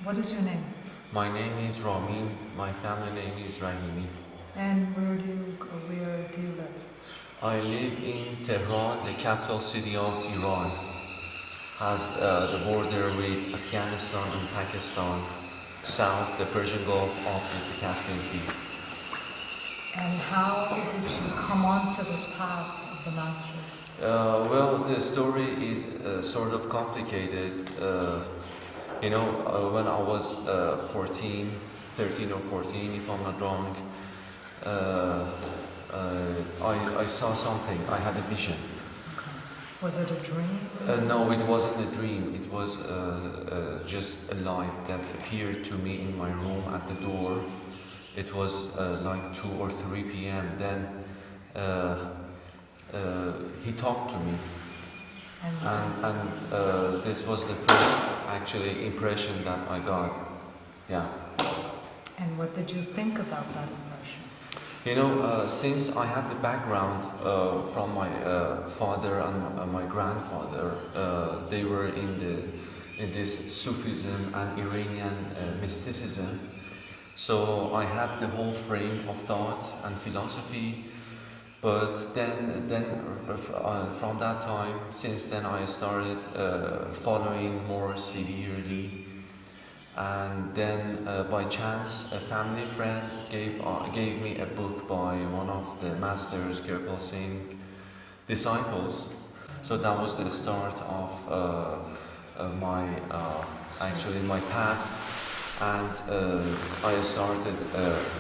What is your name? My name is Ramin. My family name is Ramin. And where do you live? I live in Tehran, the capital city of Iran. Has the border with Afghanistan and Pakistan. South, the Persian Gulf, opposite the Caspian Sea. And how did you come onto this path of the master? Well, the story is sort of complicated. When I was 13 or 14, if I'm not wrong, I saw something. I had a vision. Was it a dream? No, it wasn't a dream. It was just a light that appeared to me in my room at the door. It was like 2 or 3 p.m. Then he talked to me. And this was the first actually impression that I got. Yeah. And what did you think about that impression? Since I had the background from my father and my grandfather, they were in this Sufism and Iranian mysticism. So I had the whole frame of thought and philosophy. But then from that time, since then I started following more severely. And then by chance, a family friend gave me a book by one of the masters, Kirpal Sagar disciples. So that was the start of my path. And I started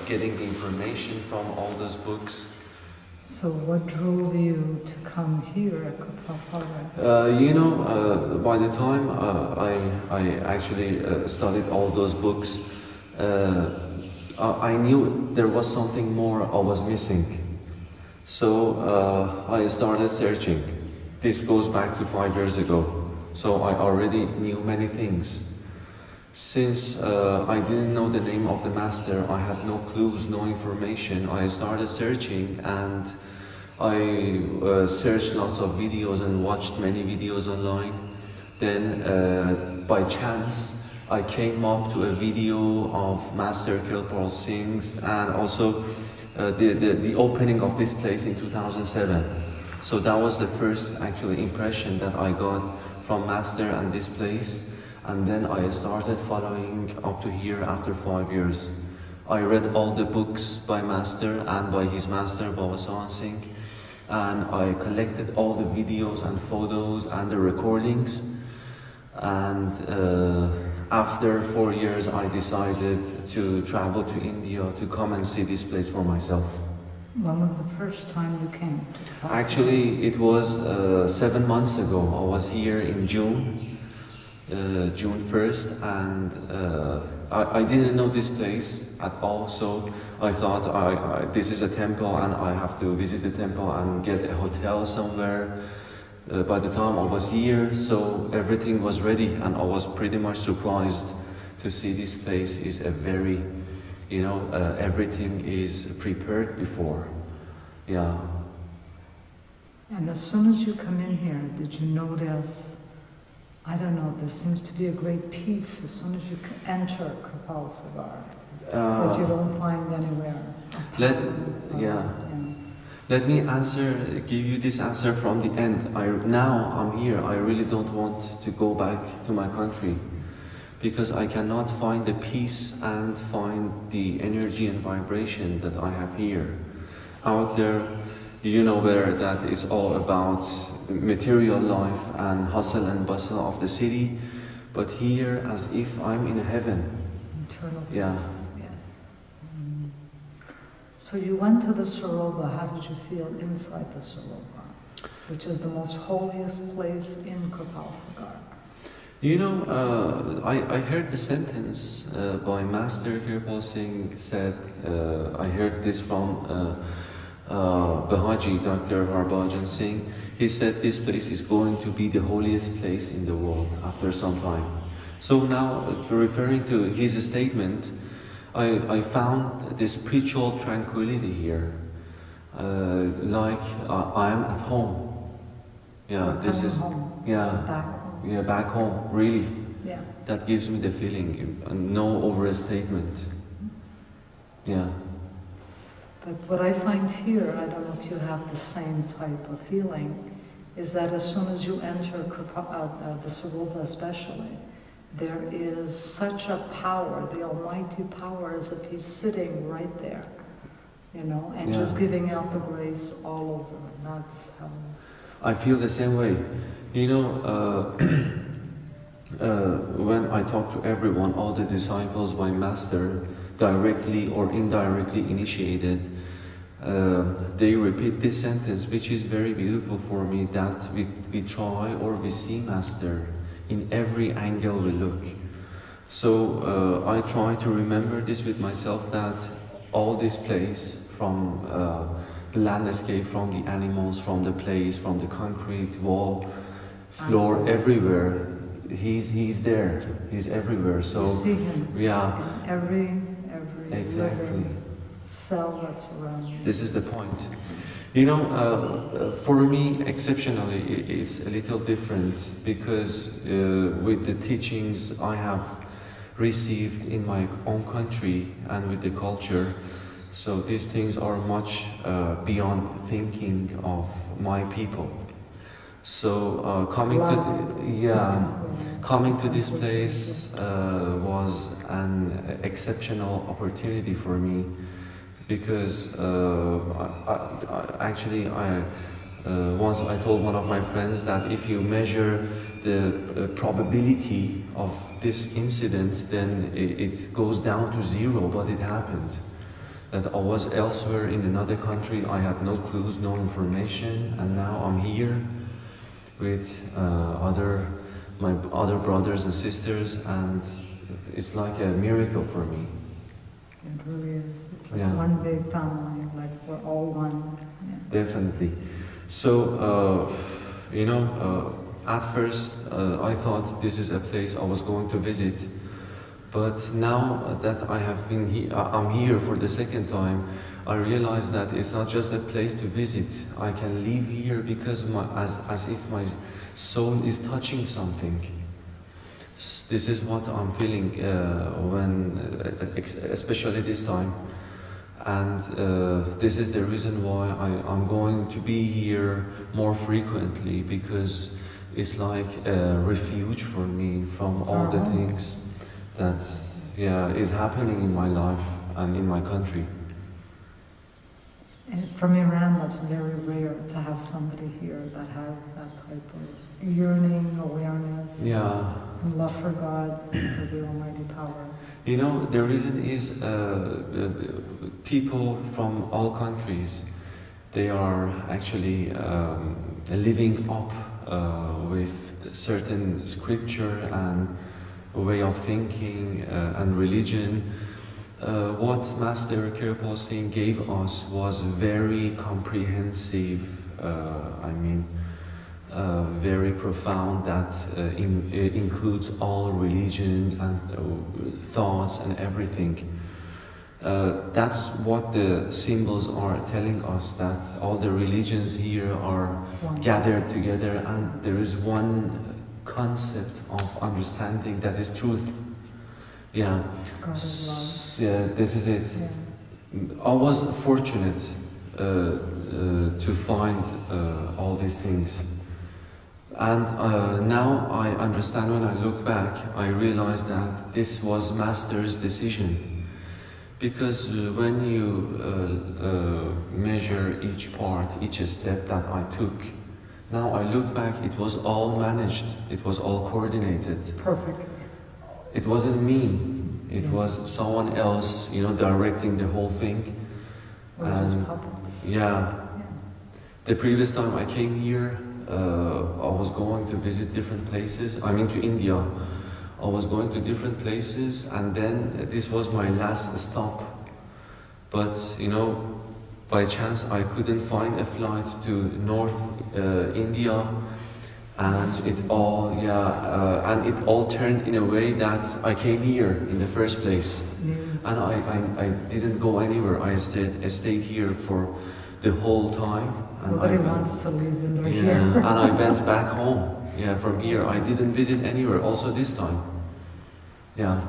getting the information from all those books. So what drove you to come here at Kirpal Sagar? By the time I actually studied all those books, I knew there was something more I was missing. So I started searching. This goes back to 5 years ago. So I already knew many things. Since I didn't know the name of the master, I had no clues, no information. I started searching, and I searched lots of videos and watched many videos online. Then by chance I came up to a video of Master Kirpal Singh's, and also the opening of this place in 2007. So that was the first actually impression that I got from Master and this place. And then I started following up to here after 5 years. I read all the books by Master and by his master, Baba Sawan Singh, and I collected all the videos and photos and the recordings. And after 4 years, I decided to travel to India to come and see this place for myself. When was the first time you came to Kirpal? Actually, it was 7 months ago. I was here in June 1st, and I didn't know this place at all, so I thought this is a temple and I have to visit the temple and get a hotel somewhere. By the time I was here, so everything was ready, and I was pretty much surprised to see this place is a very, everything is prepared before. Yeah. And as soon as you come in here, did you notice, I don't know, there seems to be a great peace as soon as you enter Kirpal Sagar that you don't find anywhere. Let me give you this answer from the end. Now I'm here, I really don't want to go back to my country, because I cannot find the peace and find the energy and vibration that I have here. Out there, where that is all about material life and hustle and bustle of the city, but here as if I'm in heaven. Internal peace. Yeah. Yes. So you went to the Saroba. How did you feel inside the Saroba, which is the most holiest place in Kirpal Sagar? I heard a sentence by Master Kirpal Singh said, I heard this from Bahaji, Dr. Harbhajan Singh. He said this place is going to be the holiest place in the world after some time. So now, referring to his statement, I found this spiritual tranquility here, like I am at home. Yeah, this is home. yeah, Back home. yeah, back home, really. Yeah. That gives me the feeling, no overstatement. Yeah. But what I find here, I don't know if you have the same type of feeling, is that as soon as you enter the Sarupa especially, there is such a power, the almighty power, as if he's sitting right there, you know, and Yeah. just giving out the grace all over. And that's how... I feel the same way. You know, when I talk to everyone, all the disciples, my master, directly or indirectly initiated, they repeat this sentence, which is very beautiful for me, that we try or we see Master in every angle we look. So I try to remember this with myself, that all this place, from the landscape, from the animals, from the place, from the concrete wall, floor, everywhere, he's there, he's everywhere. So you see him yeah, in every exactly. living cell that's around you. This is the point. You know, for me, exceptionally, it's a little different, because with the teachings I have received in my own country and with the culture, so these things are much beyond thinking of my people. So coming to this place was an exceptional opportunity for me, because once I told one of my friends that if you measure the probability of this incident, then it goes down to zero, but it happened. That I was elsewhere in another country, I had no clues, no information, and now I'm here with my other brothers and sisters, and it's like a miracle for me. It really is. It's like Yeah. one big family, like we're all one. Yeah. Definitely. So, you know, at first I thought this is a place I was going to visit, but now that I have been I'm here for the second time, I realize that it's not just a place to visit. I can live here because as if my soul is touching something. This is what I'm feeling especially this time. And this is the reason why I'm going to be here more frequently, because it's like a refuge for me from all the things that is happening in my life and in my country. And from Iran, that's very rare to have somebody here that has that type of yearning, awareness, and love for God, for the Almighty power. You know, the reason is people from all countries, they are actually living up with certain scripture and way of thinking and religion. What Master Kirpal Sagar gave us was very comprehensive, very profound, that includes all religion and thoughts and everything. That's what the symbols are telling us, that all the religions here are gathered together, and there is one concept of understanding, that is truth. Yeah. God is Yeah, this is it. Yeah. I was fortunate to find all these things. And now I understand, when I look back, I realize that this was Master's decision. Because when you measure each part, each step that I took, now I look back, it was all managed, it was all coordinated. Perfect. It wasn't me, it was someone else, you know, directing the whole thing. We're just puppets. Yeah. The previous time I came here, I was going to visit different places. I mean, to India. I was going to different places, and then this was my last stop. But, you know, by chance I couldn't find a flight to North India, and it all turned in a way that I came here in the first place. Yeah. And I didn't go anywhere. I stayed here for the whole time. And Nobody wants to leave when they're here. and I went back home. Yeah, from here I didn't visit anywhere. Also this time. Yeah.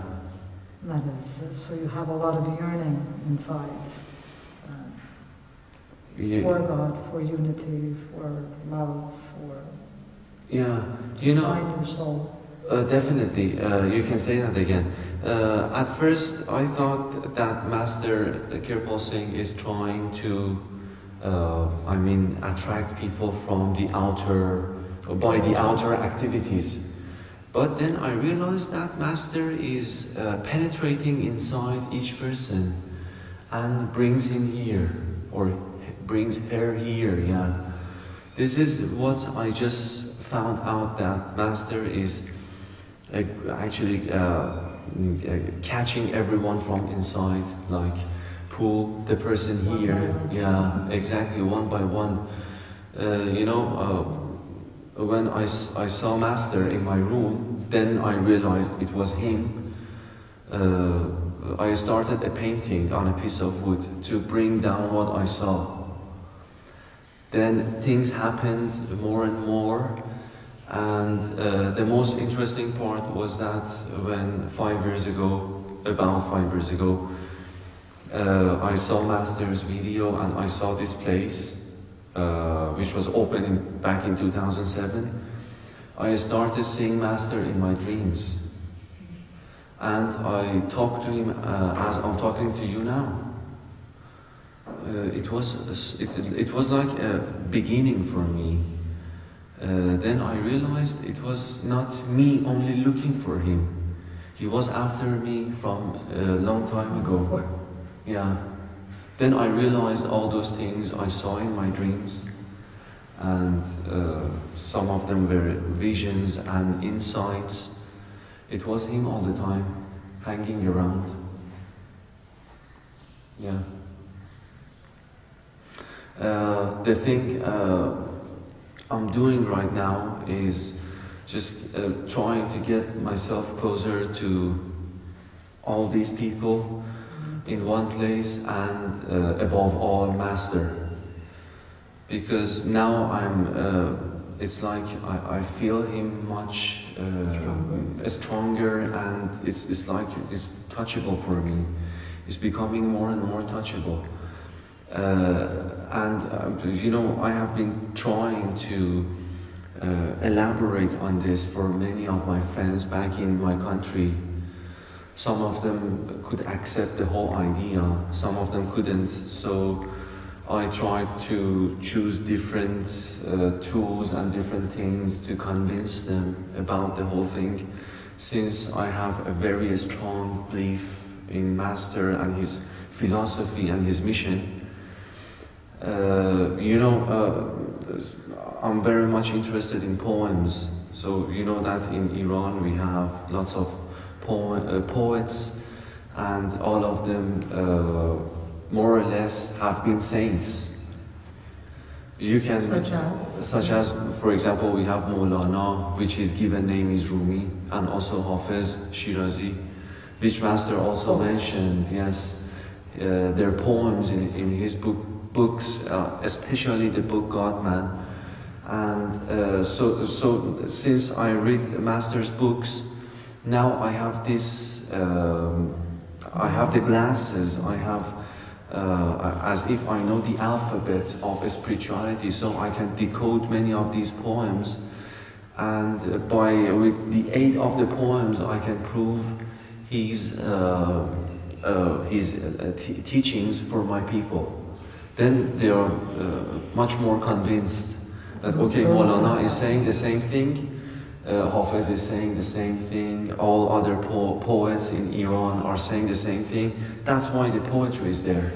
That is, so you have a lot of yearning inside for God, for unity, for love, for Yeah, to find your soul. definitely, you can say that again. At first, I thought that Master Kirpal Singh is trying to, attract people from the outer, by the outer activities. But then I realized that Master is penetrating inside each person and brings him here, or brings her here, yeah. This is what I just found out, that Master is actually catching everyone from inside, like pull the person here, yeah, exactly, one by one. When I saw Master in my room, then I realized it was him. I started a painting on a piece of wood to bring down what I saw. Then things happened more and more, and the most interesting part was that when about 5 years ago, I saw Master's video and I saw this place, which was open back in 2007. I started seeing Master in my dreams, and I talked to him as I'm talking to you now. It was like a beginning for me. Then I realized it was not me only looking for him. He was after me from a long time ago. Yeah. Then I realized all those things I saw in my dreams, and some of them were visions and insights. It was him all the time, hanging around. Yeah. The thing I'm doing right now is just trying to get myself closer to all these people in one place, and above all, Master. Because now it's like I feel him much stronger, and it's like it's touchable for me. It's becoming more and more touchable. I have been trying to elaborate on this for many of my friends back in my country. Some of them could accept the whole idea, some of them couldn't. So I tried to choose different tools and different things to convince them about the whole thing, since I have a very strong belief in Master and his philosophy and his mission. I'm very much interested in poems. So you know that in Iran we have lots of poets, and all of them more or less have been saints. You can, such as, for example, we have Maulana, which his given name is Rumi, and also Hafiz Shirazi, which Master also mentioned. Yes, their poems in his books, especially the book God Man. And so since I read Master's books, now I have this, I have the glasses, I have, as if I know the alphabet of spirituality, so I can decode many of these poems, and with the aid of the poems I can prove his teachings for my people. Then they are much more convinced that, okay, Maulana is saying the same thing, Hafiz is saying the same thing, all other poets in Iran are saying the same thing. That's why the poetry is there.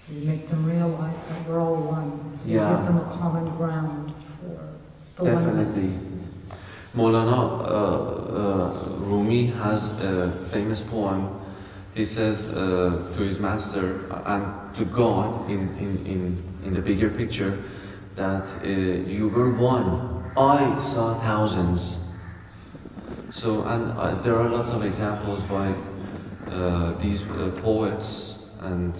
So you make them realize that we're all one. So Yeah. you give them a common ground for the Definitely. Maulana Rumi has a famous poem. He says to his Master and to God in the bigger picture that you were one. I saw thousands. So, and there are lots of examples by these poets, and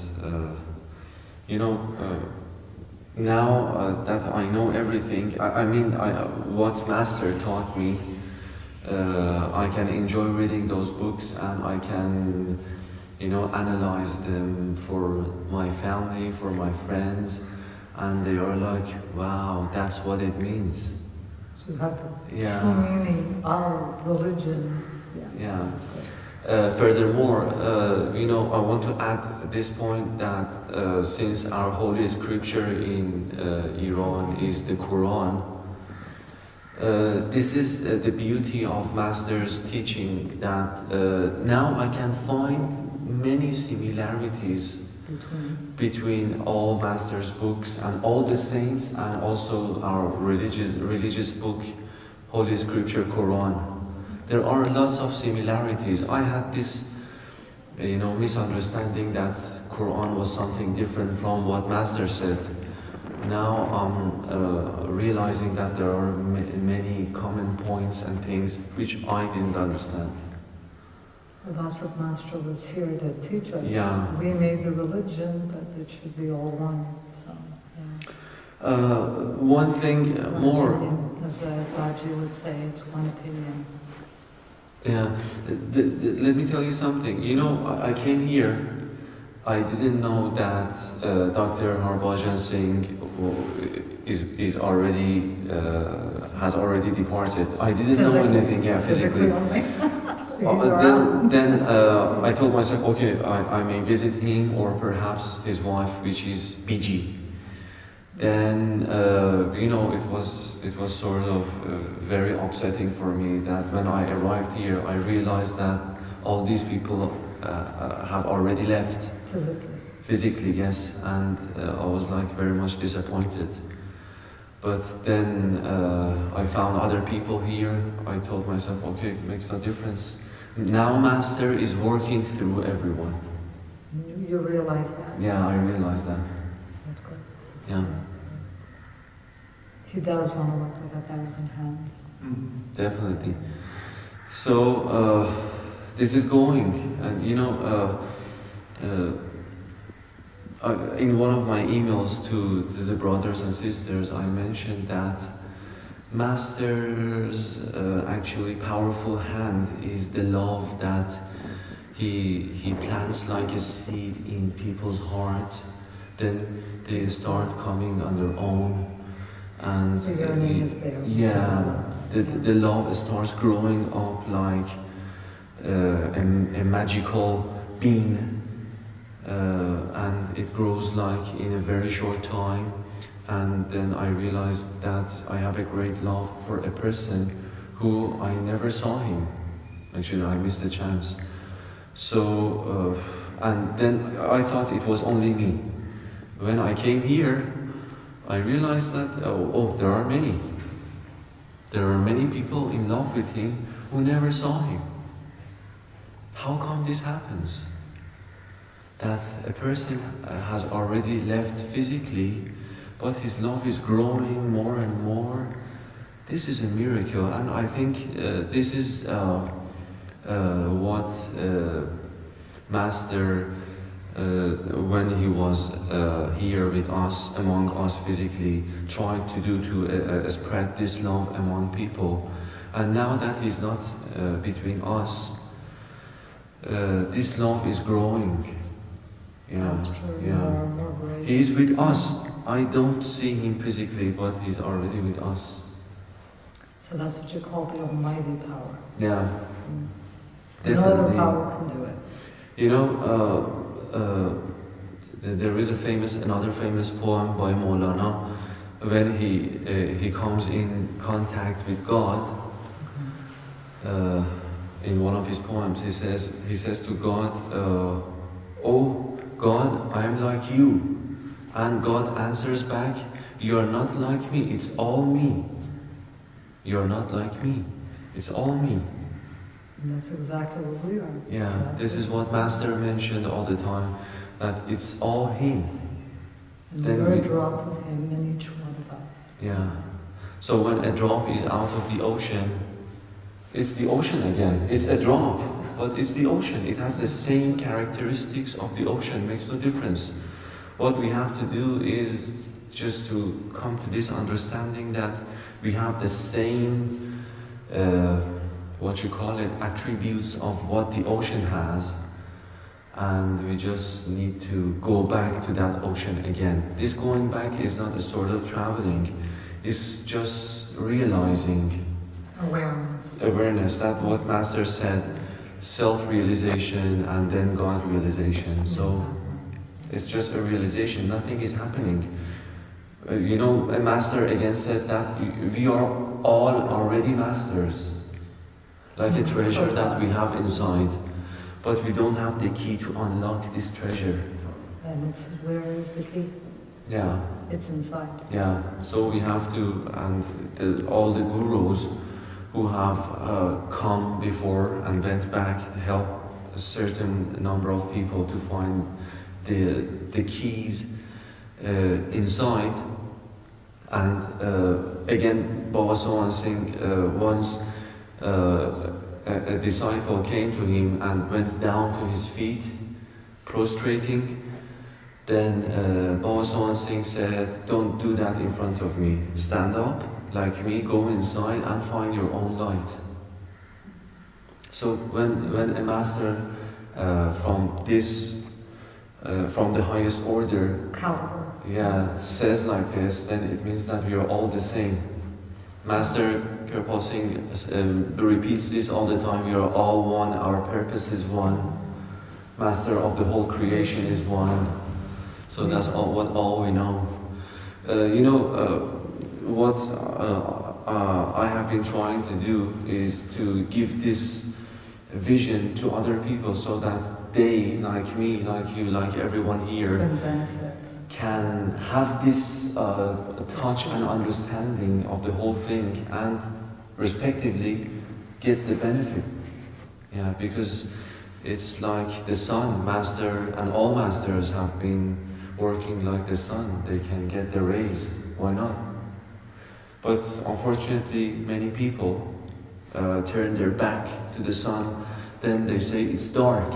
now that I know everything, what Master taught me I can enjoy reading those books, and I can, analyze them for my family, for my friends, and they are like, wow, that's what it means. So you have the Yeah. true meaning of religion. Yeah. That's great. Furthermore, I want to add at this point that since our holy scripture in Iran is the Quran, this is the beauty of Master's teaching, that now I can find many similarities between all Master's books and all the saints, and also our religious book, Holy Scripture, Quran. There are lots of similarities. I had this, misunderstanding that Quran was something different from what Master said. Now I'm realizing that there are many common points and things which I didn't understand. Well, that's what Master was here to teach us. Yeah. We made the religion, but it should be all one. So, yeah. One thing more. Opinion, as Baji would say, it's one opinion. Yeah, let me tell you something. I came here, I didn't know that Dr. Harbhajan Singh is already has already departed. I didn't know anything. Yeah, physically. Then I told myself, okay, I may visit him or perhaps his wife, which is BG. Then it was sort of very upsetting for me that when I arrived here, I realized that all these people have already left. Physically, yes, and I was like very much disappointed. But then I found other people here. I told myself, okay, it makes no difference. Now Master is working through everyone. You realize that? Yeah, I realized that. That's good. Yeah. He does want to work with 1,000 hands. Definitely. So this is going, and in one of my emails to the brothers and sisters, I mentioned that Master's actually powerful hand is the love that he plants like a seed in people's hearts. Then they start coming on their own. And the yearning is there. Yeah, the love starts growing up like a magical bean, and it grows like in a very short time. And then I realized that I have a great love for a person who I never saw him. Actually, I missed the chance. So, and then I thought it was only me. When I came here, I realized that, there are many. There are many people in love with him who never saw him. How come this happens? That a person has already left physically, but his love is growing more and more. This is a miracle, and I think this is what Master, when he was here with us, among us physically, tried to do to spread this love among people. And now that he's not between us, this love is growing. That's true. Yeah. He's with us. I don't see him physically, but he's already with us. So that's what you call the almighty power. Yeah. No other power can do it. There is another famous poem by Maulana when he comes in contact with God. In one of his poems, he says to God, "Oh God, I am like you," and God answers back, "You are not like me. It's all me. You are not like me. It's all me." And that's exactly what we are. Yeah, this is what Master mentioned all the time, that it's all him. And we're a drop of him in each one of us. Yeah. So when a drop is out of the ocean, it's the ocean again. It's a drop, but it's the ocean. It has the same characteristics of the ocean, makes no difference. What we have to do is just to come to this understanding that we have the same what you call it, attributes of what the ocean has, and we just need to go back to that ocean again. This going back is not a sort of traveling, it's just realizing awareness. That's what Master said, self-realization and then God realization. So it's just a realization, nothing is happening. You know, a Master again said that we are all already masters, like a treasure that we have inside, but we don't have the key to unlock this treasure. And it's, where is the key? Yeah. It's inside. Yeah, so we have to, and all the gurus who have come before and went back help a certain number of people to find the keys inside. And again, Baba Sohan Singh once a disciple came to him and went down to his feet, prostrating. Then Baba Sohan Singh said, "Don't do that in front of me. Stand up like me, go inside and find your own light." So when a master from the highest order says like this, then it means that we are all the same. Master Kirpal Singh repeats this all the time. We are all one, our purpose is one. Master of the whole creation is one. So that's all we know. What I have been trying to do is to give this vision to other people so that they, like me, like you, like everyone here, can have this touch and understanding of the whole thing and respectively get the benefit. Yeah, because it's like the sun, Master and all masters have been working like the sun. They can get the rays, why not? But unfortunately, many people turn their back to the sun, then they say it's dark.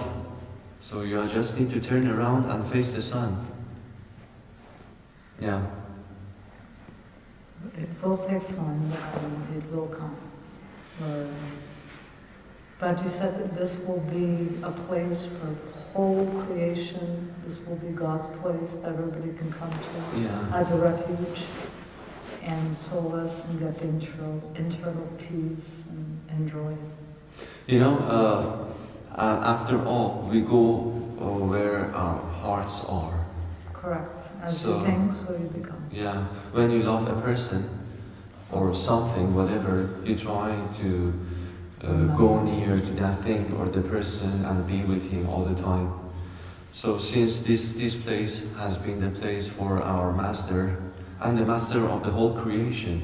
So you just need to turn around and face the sun. Yeah. It will take time, but it will come. But you said that this will be a place for whole creation. This will be God's place that everybody can come to as a refuge and solace and get the internal peace and joy. After all, we go where our hearts are. Correct. As you think, so you become. Yeah. When you love a person or something, whatever, you try to go near to that thing or the person and be with him all the time. So since this place has been the place for our Master and the Master of the whole creation,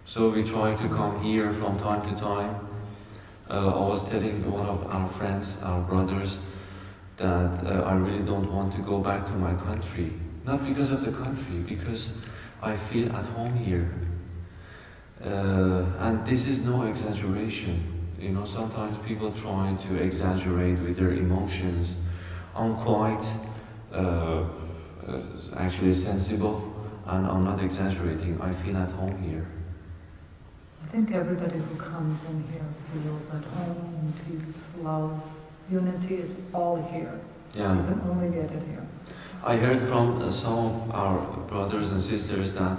so we try to come here from time to time. I was telling one of our friends, our brothers, that I really don't want to go back to my country. Not because of the country, because I feel at home here. And this is no exaggeration. Sometimes people try to exaggerate with their emotions. I'm quite actually sensible, and I'm not exaggerating. I feel at home here. I think everybody who comes in here feels at home, peace, love, unity. It's all here. Yeah. You can only get it here. I heard from some of our brothers and sisters that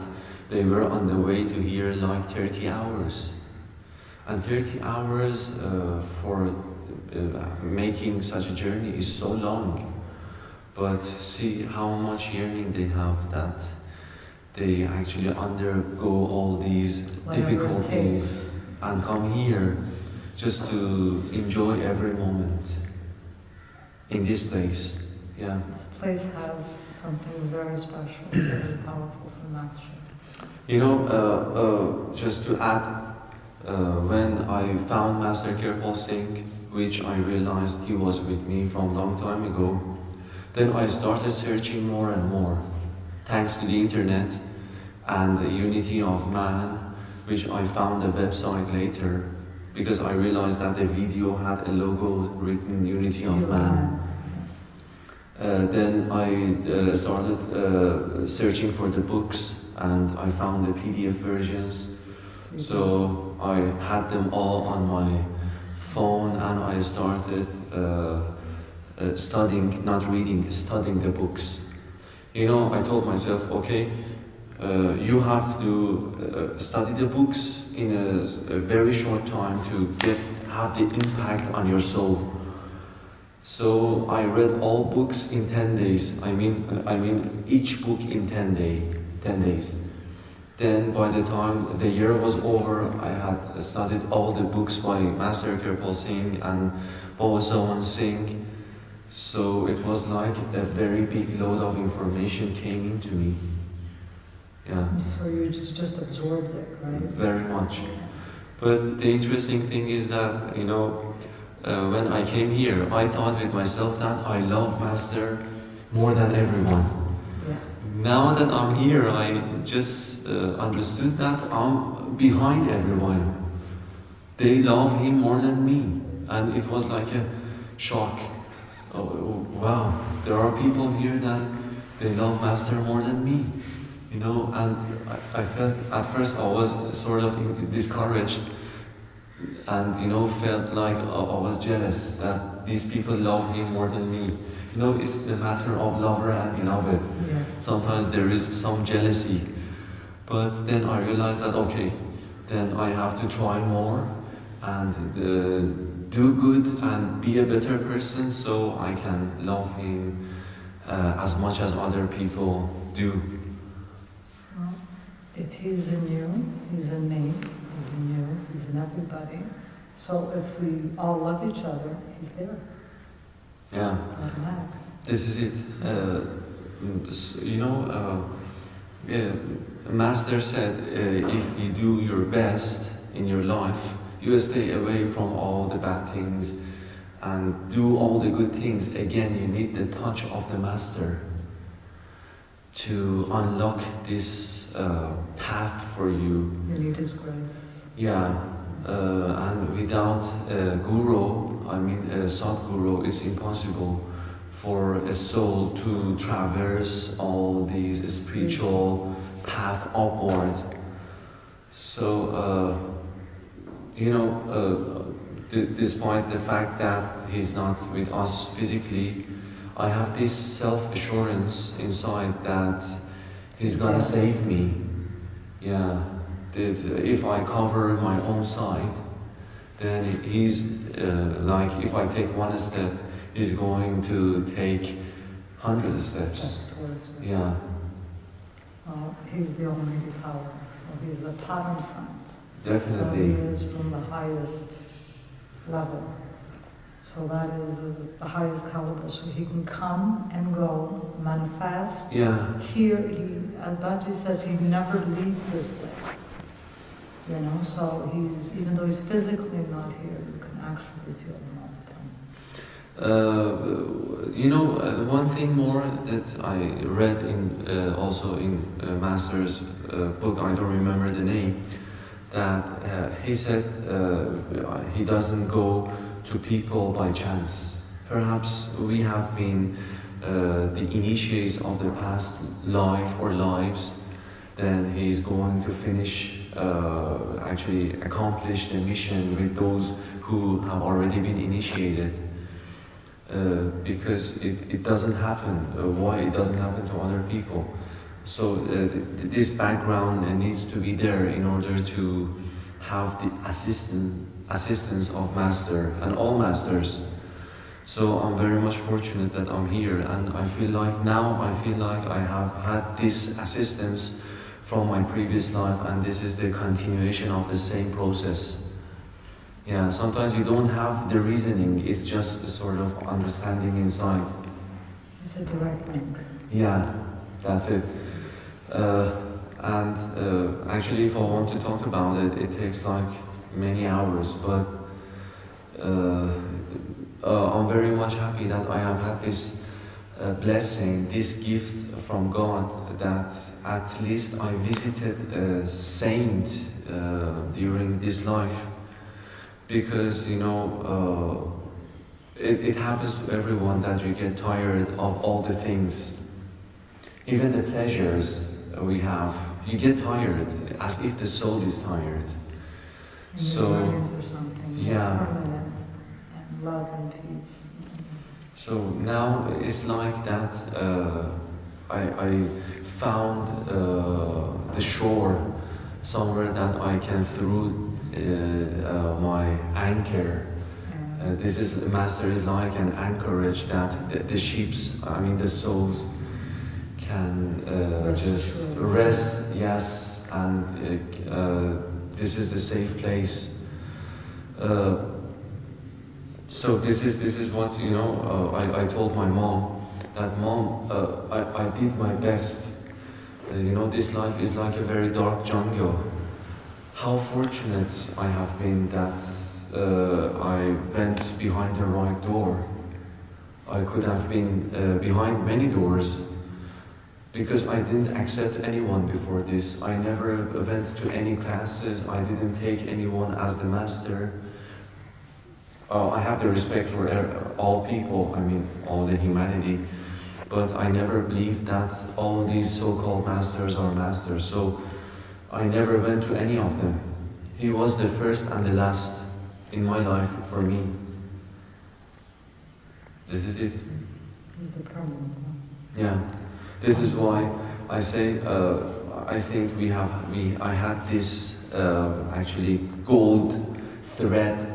they were on the way to here like 30 hours. And 30 hours for making such a journey is so long. But see how much yearning they have that they actually undergo all these difficulties and come here just to enjoy every moment in this place. Yeah. This place has something very special, very powerful for Master. Just to add, when I found Master Kirpal Singh, which I realized he was with me from a long time ago, then I started searching more and more, thanks to the internet and the Unity of Man, which I found a website later, because I realized that the video had a logo written Unity of Man. Then I started searching for the books, and I found the PDF versions. So I had them all on my phone, and I started studying, not reading, studying the books. You know, I told myself, okay, you have to study the books in a very short time to have the impact on your soul. So I read all books in 10 days. I mean each book in 10 days. Then by the time the year was over, I had studied all the books by Master Kirpal Singh and Baba Sawan Singh. So it was like a very big load of information came into me. Yeah. So you just absorbed it, right? Very much. But the interesting thing is that, you know, when I came here, I thought with myself that I love Master more than everyone. Yeah. Now that I'm here, I just understood that I'm behind everyone. They love him more than me. And it was like a shock. Oh, wow, there are people here that they love Master more than me. You know, and I felt, at first I was sort of discouraged and, you know, felt like I was jealous that these people love him more than me. You know, it's a matter of lover and beloved. Yes. Sometimes there is some jealousy. But then I realized that, okay, then I have to try more and do good and be a better person so I can love him as much as other people do. Well, if he's in you, he's in me, he's in you, he's in everybody. So if we all love each other, he's there. Yeah. It's automatic. This is it. You know, Master said, if you do your best in your life, you stay away from all the bad things and do all the good things. Again, you need the touch of the Master to unlock this path for you. You need his grace. Yeah, and without a guru, I mean a Sadguru, it's impossible for a soul to traverse all these spiritual path upward. So, you know, despite the fact that he's not with us physically, I have this self-assurance inside that he's gonna save me. Yeah, if I cover my own side, then he's like, if I take one step, he's going to take 100 steps. Yeah. Well, he's the Almighty Power, so he's the Param Sant. Definitely. So he is from the highest level. So that is the highest caliber. So he can come and go, manifest. Yeah. Here, as Baji says, he never leaves this place. You know, so even though he's physically not here, you can actually feel him all the time. You know, one thing more that I read in also in Master's book, I don't remember the name, that he said he doesn't go to people by chance. Perhaps we have been the initiates of the past life or lives, then he's going to finish, actually accomplish the mission with those who have already been initiated. Because it doesn't happen. Why it doesn't happen to other people? So this background needs to be there in order to have the assistance of Master and all Masters. So I'm very much fortunate that I'm here, and I feel like I have had this assistance from my previous life, and this is the continuation of the same process. Yeah, sometimes you don't have the reasoning, it's just a sort of understanding inside. It's a direct link. Yeah, that's it. Actually, if I want to talk about it, it takes like many hours, but I'm very much happy that I have had this blessing, this gift from God, that at least I visited a saint during this life. Because, you know, it happens to everyone that you get tired of all the things, even the pleasures we have, you get tired, as if the soul is tired. And So, you're yearning for something yeah. permanent and love and peace. So now it's like that. I found the shore somewhere that I can throw my anchor. This is Master is like an anchorage that the ships, I mean the souls, can just rest. Yes, and this is the safe place. So this is what I told my mom, that mom, I did my best. This life is like a very dark jungle. How fortunate I have been that I went behind the right door. I could have been behind many doors, because I didn't accept anyone before this. I never went to any classes. I didn't take anyone as the master. I have the respect for all people, I mean all the humanity, but I never believed that all these so-called masters are masters, so I never went to any of them. He was the first and the last in my life for me. This is it. He's the permanent one. Yeah, this is why I say I think I had this actually gold thread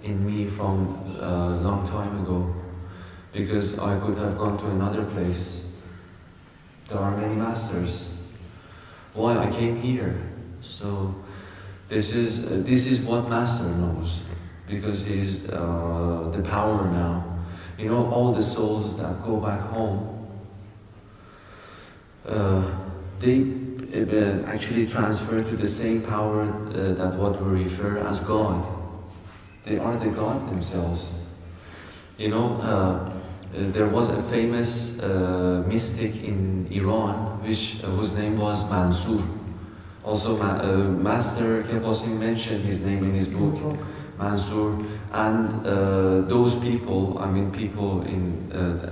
in me from a long time ago, because I could have gone to another place. There are many masters. Why I came here? So this is what Master knows, because he's the power now. All the souls that go back home, they actually transfer to the same power that what we refer as God. They are the God themselves. There was a famous mystic in Iran, whose name was Mansur. Also, Master Kirpal Sagar mentioned his name in his book, Mansur. And those people, people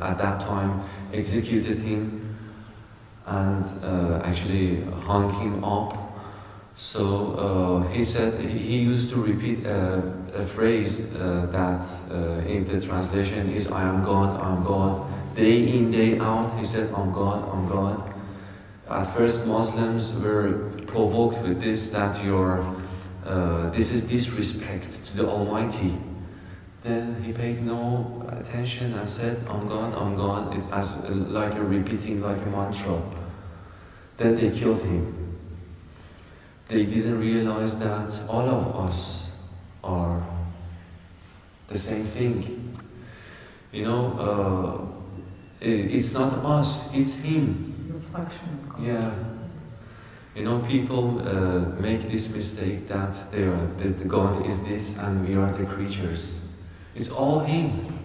at that time executed him and actually hung him up. So he said, he used to repeat a phrase that in the translation is, I am God, I am God. Day in, day out, he said, I'm God, I'm God. At first Muslims were provoked with this, that this is disrespect to the Almighty. Then he paid no attention and said, I'm God, I'm God, as like a repeating, like a mantra. Then they killed him. They didn't realize that all of us are the same thing. It's not us, it's him. Reflection of God. Yeah. People make this mistake that that God is this and we are the creatures. It's all him.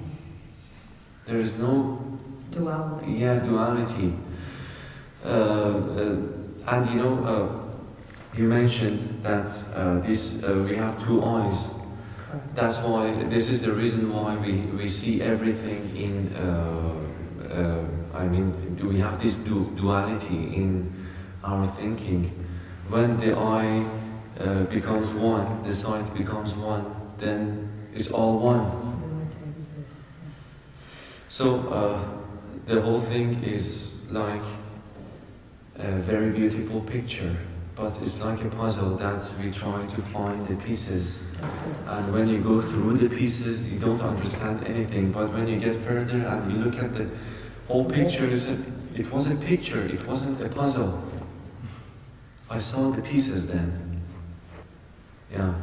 There is no duality. Yeah, duality. And you mentioned that we have two eyes. That's why, this is the reason why we see everything in, we have this duality in our thinking. When the eye becomes one, the sight becomes one, then it's all one. So the whole thing is like a very beautiful picture, but it's like a puzzle that we try to find the pieces. And when you go through the pieces, you don't understand anything. But when you get further and you look at the whole picture, it was a picture, it wasn't a puzzle. I saw the pieces then. Yeah.